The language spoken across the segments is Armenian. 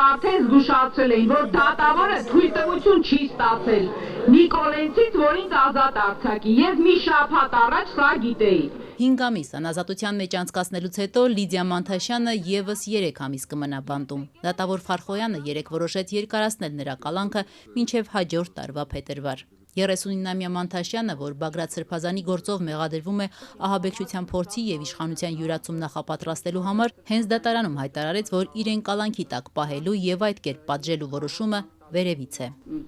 արդեն զգուշացրել էին, որ դատավորը թույլտվություն չի ստացել Նիկոլենցից, որ ինձ ազատ արձակի, եւ մի շաբաթ առաջ սա գիտեի։ 5 ամիս անազատության մեջ անցկացնելուց հետո Լիդիա Մանթաշյանը եւս 3 ամիս կմնա բանտում։ Դատավոր Ֆարխոյանը երեկ որոշեց երկարացնել նրա կալանքը մինչև հաջորդ տարվա փետրվար։ 39-ամյա Մանթաշյանը, որ Բագրատ Սրբազանի գործով մեղադրվում է ահաբեկչության փորձի եւ իշխանության յուրացում նախապատրաստելու համար, հենց դատարանում հայտարարեց, որ իրեն կալանքի տակ պահելու եւ այդ կերպ պատժելու որոշումը վերևից է։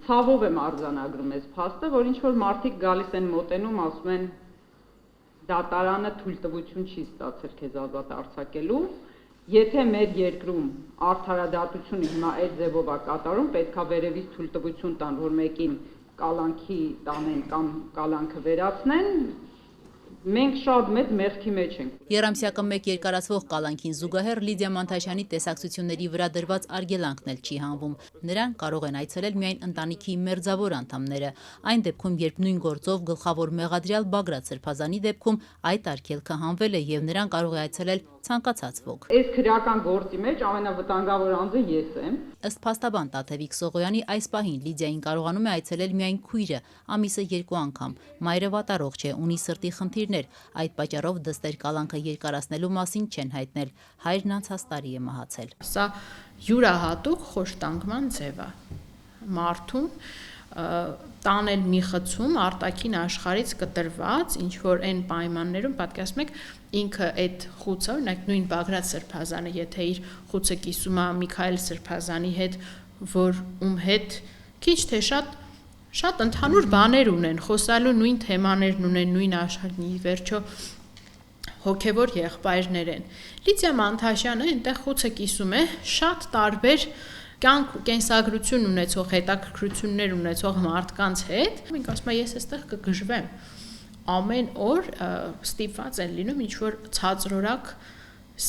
Ցավով եմ արձանագրում այս փաստը, որ ինչ որ մարդիկ գալիս են մոտենում, ասում են դատարանը թույլտվություն չի ստացել քեզ ազատ արձակելու, եթե մեր երկրում արդարադատությունը հիմա այդ ձևով է կատարում, պետքա վերևից թույլտվություն տան, որ մեկին կալանքի տանեն կամ կալանքը վերացնեն, մենք շատ մեծ մեղքի մեջ ենք։ Երամսյակը մեկ երկարացվող կալանքին զուգահեռ Լիդիա Մանթաշյանի տեսակցությունների վրա դրված արգելանքն էլ չի հանվում։ Նրան կարող են այցելել միայն ընտանիքի մերձավոր անդամները։ Այն դեպքում, երբ նույն գործով գլխավոր մեղադրյալ Բագրատ Սրբազանի դեպքում այդ արգելքը հանվել է եւ նրան կարող է այցելել ցանկացած ոք։ Այս քրեական գործի մեջ ամենավտանգավոր անձը ես եմ։ Ըստ փաստաբան Տաթևիկ Սողոյանի այս պահին Լիդիային կարողանում է այցելել միայն քույրը, ամիսը 2 անգամ։ Մայրը վատառողջ է, ունի սրտի խնդիրներ, այդ պատճառով դստեր կալանքը երկարացնելու մասին չեն հայտնել։ Հայրն անցած տարի է մահացել։ Սա յուրահատուկ խոշտանգման ձև է մարդուն տանել մի խցում արտաքին աշխարհից կտրված, ինչ որ այն պայմաններում, պատկերացնում եք, ինքը այդ խուցը, օրինակ նույն Բագրատ Սրբազանը, եթե իր խուցը կիսում է Միքայել Սրբազանի հետ, որ ում հետ քիչ թե շատ ընդհանուր բաներ ունեն, խոսալու նույն թեմաներն ունեն, նույն աշխարհի վերջո հոգևոր եղբայրներ են։ Լիդիա Մանթաշյանը այնտեղ խուցը կիսում է շատ տարբեր կենսագրություն ունեցող, հետաքրքրություններ ունեցող մարդկանց հետ, մենք ասում ենք, ես այստեղ կգժվեմ։ Ամեն օր ստիպված են լինում ինչ-որ ցածրորակ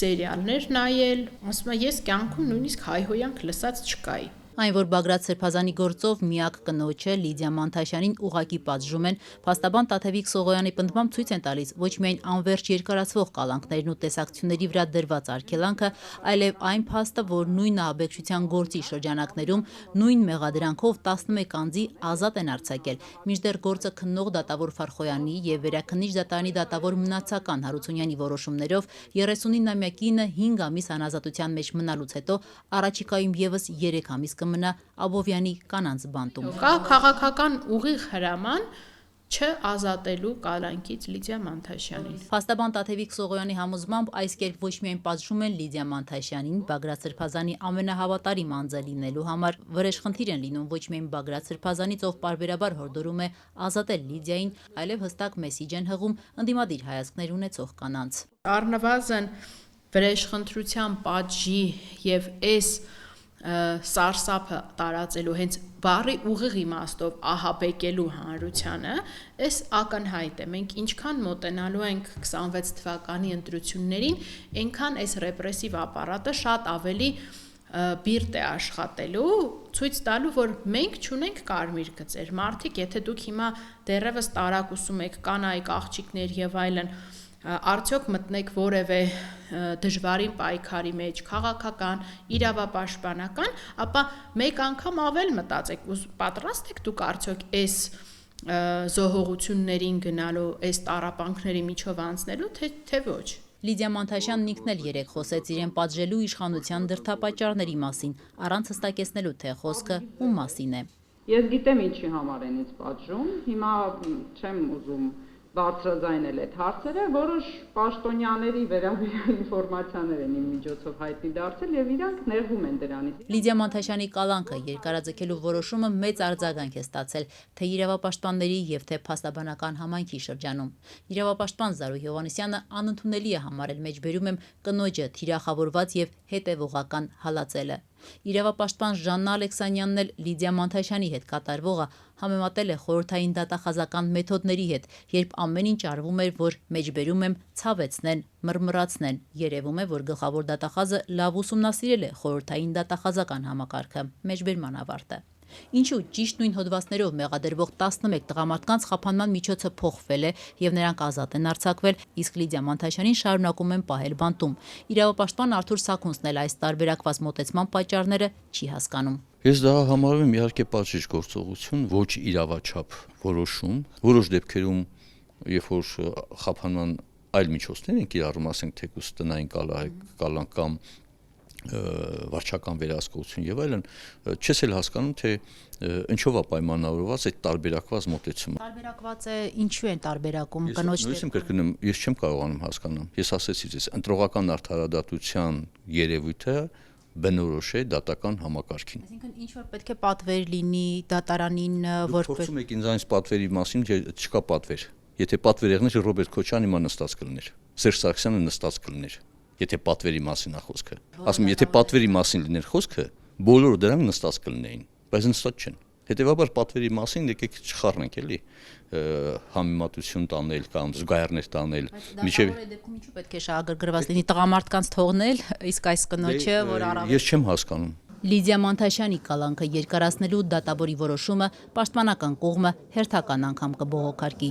սերիալներ նայել, ասում եմ, ես կյանքում նույնիսկ հայհոյանք լսած չկայի։ Այն, որ Բագրատ Սրբազանի գործով միակ կնոջը Լիդիա Մանթաշյանին ուղակի պատժում են, փաստաբան Տաթևիկ Սողոյանի պնդմամբ ցույց են տալիս ոչ միայն անվերջ երկարացվող կալանքներն ու տեսակցությունների վրա դրված արգելանքը, այլև այն փաստը, որ նույն ահաբեկչության գործի շրջանակներում նույն մեղադրանքով 11 անձի ազատ են արձակել, մինչդեռ գործը քննող դատավոր Ֆարխոյանի եւ վերաքննիչ դատարանի դատավոր Մնացական Հարությունյանի որոշումներով 39-ամյա կինը 5 ամիս անազատության մեջ մնալուց հետո առաջիկայում եւս 3 ամիս կմնա Աբովյանի կանանց բանտում։ Կա քաղաքական ուղիղ հրաման չազատելու կալանքից Լիդիա Մանթաշյանին։ Փաստաբան Տաթևիկ Սողոյանի համոզմամբ այս կերպ ոչ միայն պատժում են Լիդիա Մանթաշյանին, Բագրատ Սրբազանի ամենահավատարիմ անձը լինելու համար, վրեժխնդիր են լինում ոչ միայն Բագրատ Սրբազանից, ով պարբերաբար հորդորում է ազատել Լիդիային, այլև հստակ մեսիջ են հղում ընդդիմադիր հայացքներ ունեցող կանանց։ Առնվազն վրեժխնդրության պատժի եւ այս սարսափը տարածելու հենց բառի ուղիղ իմաստով ահաբեկելու հանրությանը, այս ակնհայտ է։ Մենք ինչքան մոտենալու ենք 26 թվականի ընտրություններին, այնքան այս ռեպրեսիվ ապարատը շատ ավելի բիրտ է աշխատելու, ցույց տալու, որ մենք չունենք կարմիր գծեր։ Մարդիկ, եթե դուք հիմա դեռևս տարակուսում եք կանայք, աղջիկներ եւ այլն, արդյոք մտնեք որևէ դժվարին պայքարի մեջ, քաղաքական, իրավապաշտպանական, ապա մեկ անգամ ավել մտածեք, պատրաստ եք դուք արդյոք այս զոհողություններին գնալու, այս տառապանքների միջով անցնելու, թե ոչ։ Լիդիա Մանթաշյանն ինքն էլ երեկ խոսեց իրեն պատժելու իշխանության դրդապատճառների մասին, առանց հստակեցնելու, թե խոսքը ում մասին է։ Ես գիտեմ ինչի համար են ինձ պատժում, հիմա չեմ ուզում բարձրաձայնել այդ հարցերը, որոշ պաշտոնյաների վերաբերյալ ինֆորմացիաներ են իմ միջոցով հայտնի դարձել եւ իրանք նեղվում են դրանից։ Լիդիա Մանթաշյանի կալանքը երկարաձգելու որոշումը մեծ արձագանք է ստացել թե իրավապաշտպանների եւ թե փաստաբանական համայնքի շրջանում։ Իրավապաշտպան Զարու Հովհաննիսյանը անընդունելի է համարել մեջբերում եմ կնոջը թիրախավորված եւ հետեւողական հալածելը։ Իրավապաշտպան Ժաննա Ալեքսանյանն էլ Լիդիա Մանթաշյանի հետ կատարվողը համեմատել է խորհրդային դատախազական մեթոդների հետ, երբ ամեն ինչ արվում էր, որ մեջբերում եմ ցավեցնեն, մռմռացնեն։ Երևում է, որ գլխավոր դատախազը լավ ուսումնասիրել է խորհրդային դատախազական համակարգը, մեջբերման ավարտը։ Ինչու ճիշտ նույն հոդվածներով մեղադրվող 11 տղամարդկանց խափանման միջոցը փոխվել է եւ նրանք ազատ են արձակվել, իսկ Լիդիա Մանթաշյանին շարունակում են պահել բանտում։ Իրավապաշտպան Արթուր Սաքունցն էլ այս տարբերակված մոտեցման պատճառները չի հասկանում։ Ես դա համարում եմ իհարկե պատժիչ գործողություն, ոչ իրավաչափ որոշում, որոշ դեպքերում, երբ որ խափանման այլ միջոցներ են կիրառում, ասենք թեկուզ տնային կալանք կամ վարչական վերահսկողություն եւ այլն, չես էլ հասկանում, թե ինչով է պայմանավորված այդ տարբերակված մոտեցումը։ Տարբերակված է, ինչու են տարբերակում կնոջ Ես կրկնում, ես չեմ կարողանում հասկանալ։ Ես ասեցի ձեզ, ընտրողական արդարադատության երևույթը բնորոշ է դատական համակարգին։ Այսինքն ինչ որ պետք է պատվեր լինի դատարանին, որպես Փորձում եք ինձ այնս պատվերի մասին, չկա պատվեր։ Եթե պատվեր եղներ, Ռոբերտ Քոչյանը հիմա նստած կլիներ։ Սերժ Սարգսյանը նստած կլիներ։ Եթե պատվերի մասին է խոսքը։ Ասում եմ, եթե պատվերի մասին լիներ խոսքը, բոլորը դրանք նստած կլինեին, բայց նստած չեն։ Հետևաբար պատվերի մասին եկեք չխառնենք էլի համեմատություն տանել կամ զուգահեռներ տանել։ Միջև դեպքում ինչու պետք է շահագրգռված լինի տղամարդկանց թողնել, իսկ այս կնոջը, որ առավել Ես չեմ հասկանում։ Լիդիա Մանթաշյանի կալանքը երկարացնելու դատավորի որոշումը պաշտպանական կողմը հերթական անգամ կբողոքարկի։